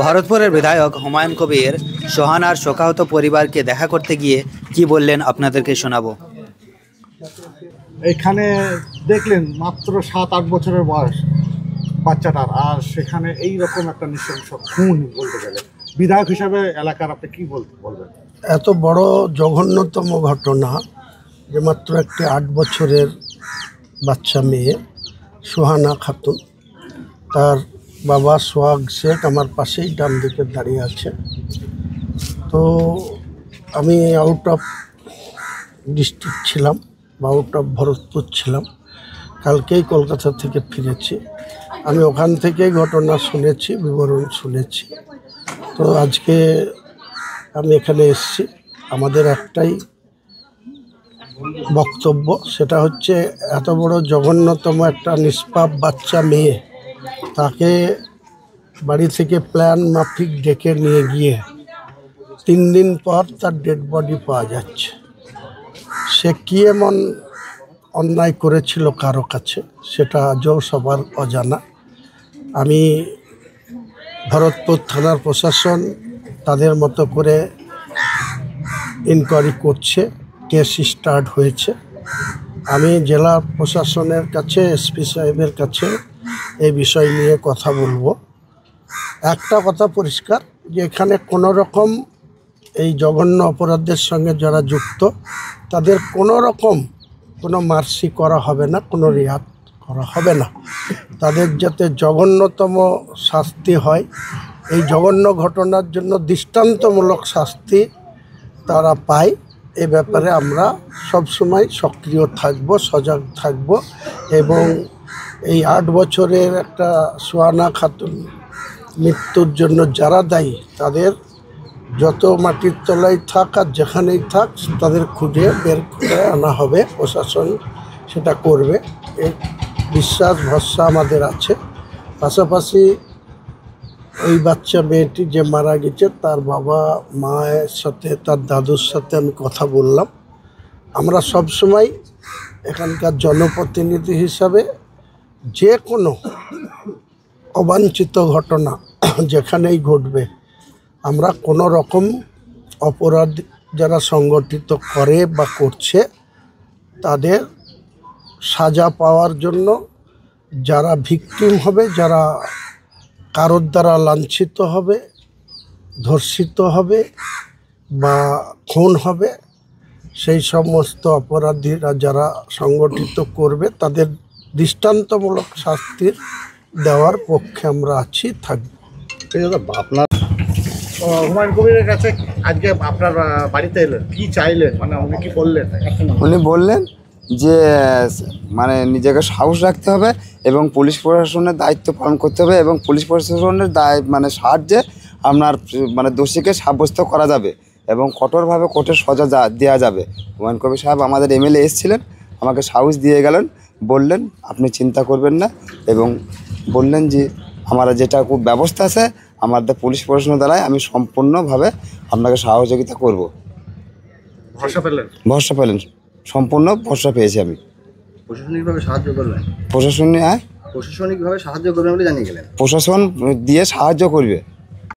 ভরতপুরের বিধায়ক হুমায়ুন কবির সোহানার শোকাহত পরিবারকে দেখা করতে গিয়ে কি বললেন আপনাদেরকে শোনাবো। এখানে দেখলেন মাত্র 7-8 বছরের বয়স বাচ্চাটার, আর সেখানে এই রকম একটা নৃশংস খুন বলতে গেলে বিধায়ক হিসাবে এলাকার আপনি কি বলবেন? এত বড় জঘন্যতম ঘটনা যে মাত্র একটি 8 বছরের বাচ্চা মেয়ে সোহানা খাতুন, তার বাবা সোহাগ শেখ আমার পাশেই ডান দিকে দাঁড়িয়ে আছে। তো আমি আউট অফ ডিস্ট্রিক্ট ছিলাম বা আউট অফ ভরতপুর ছিলাম, কালকেই কলকাতা থেকে ফিরেছি। আমি ওখান থেকেই ঘটনা শুনেছি, বিবরণ শুনেছি। তো আজকে আমি এখানে এসেছি। আমাদের একটাই বক্তব্য, সেটা হচ্ছে এত বড় জঘন্যতম একটা নিষ্পাপ বাচ্চা মেয়ে, তাকে বাড়ি থেকে প্ল্যান মাফিক ডেকে নিয়ে গিয়ে 3 দিন পর তার ডেড বডি পাওয়া যাচ্ছে। সে কী এমন অন্যায় করেছিল কারো কাছে, সেটা আজও সবার অজানা। আমি ভরতপুর থানার প্রশাসন তাদের মতো করে ইনকোয়ারি করছে, কেস স্টার্ট হয়েছে। আমি জেলা প্রশাসনের কাছে, এসপি সাহেবের কাছে এই বিষয় নিয়ে কথা বলবো। একটা কথা পরিষ্কার যে এখানে কোনো রকম এই জঘন্য অপরাধের সঙ্গে যারা যুক্ত তাদের কোনো মার্সি করা হবে না, কোনো রিয়াত করা হবে না। তাদের যাতে জঘন্যতম শাস্তি হয়, এই জঘন্য ঘটনার জন্য দৃষ্টান্তমূলক শাস্তি তারা পায়, এ ব্যাপারে আমরা সবসময় সক্রিয় থাকব, সজাগ থাকব। এবং এই 8 বছরের একটা সোহানা খাতুন মৃত্যুর জন্য যারা দায়ী, তাদের যত মাটির তলায় থাক আর যেখানেই থাক তাদের খুঁজে বের করে আনা হবে, প্রশাসন সেটা করবে, এই বিশ্বাস ভরসা আমাদের আছে। পাশাপাশি ওই বাচ্চা মেয়েটি যে মারা গেছে তার বাবা মায়ের সাথে, তার দাদুর সাথে আমি কথা বললাম। আমরা সবসময় এখানকার জনপ্রতিনিধি হিসাবে যে কোনো অবাঞ্ছিত ঘটনা যেখানেই ঘটবে, আমরা কোনো রকম অপরাধ যারা সংগঠিত করে বা করছে তাদের সাজা পাওয়ার জন্য, যারা ভিকটিম হবে, যারা কারোর দ্বারা লাঞ্ছিত হবে, ধর্ষিত হবে বা খুন হবে, সেই সমস্ত অপরাধীরা যারা সংগঠিত করবে তাদের দৃষ্টান্তমূলক শাস্তির দেওয়ার পক্ষে আমরা আছি, থাকব। আপনার হুমায়ুন কবিরের কাছে আজকে আপনার বাড়িতে এলেন, কি চাইলেন, মানে উনি কি বললেন? উনি বললেন যে মানে নিজেকে সাহস রাখতে হবে এবং পুলিশ প্রশাসনের দায়িত্ব পালন করতে হবে এবং পুলিশ প্রশাসনের সাহায্যে আপনার দোষীকে সাব্যস্ত করা যাবে এবং কঠোরভাবে কোর্টের সজা দেওয়া যাবে। হুমায়ুন কবির সাহেব আমাদের এমএলএ এসেছিলেন, আমাকে সাহস দিয়ে গেলেন, বললেন আপনি চিন্তা করবেন না এবং বললেন যে আমার যেটা খুব ব্যবস্থা আছে আমাদের পুলিশ প্রশাসনের দ্বারাই আমি সম্পূর্ণভাবে আপনাকে সহযোগিতা করব। ভরসা পেলেন, সম্পূর্ণ ভরসা পেয়েছি আমি। প্রশাসনিকভাবে সাহায্য করবেন? প্রশাসনিকভাবে সাহায্য করবেন বলে জানিয়ে গেলেন। প্রশাসন দিয়ে সাহায্য করবে।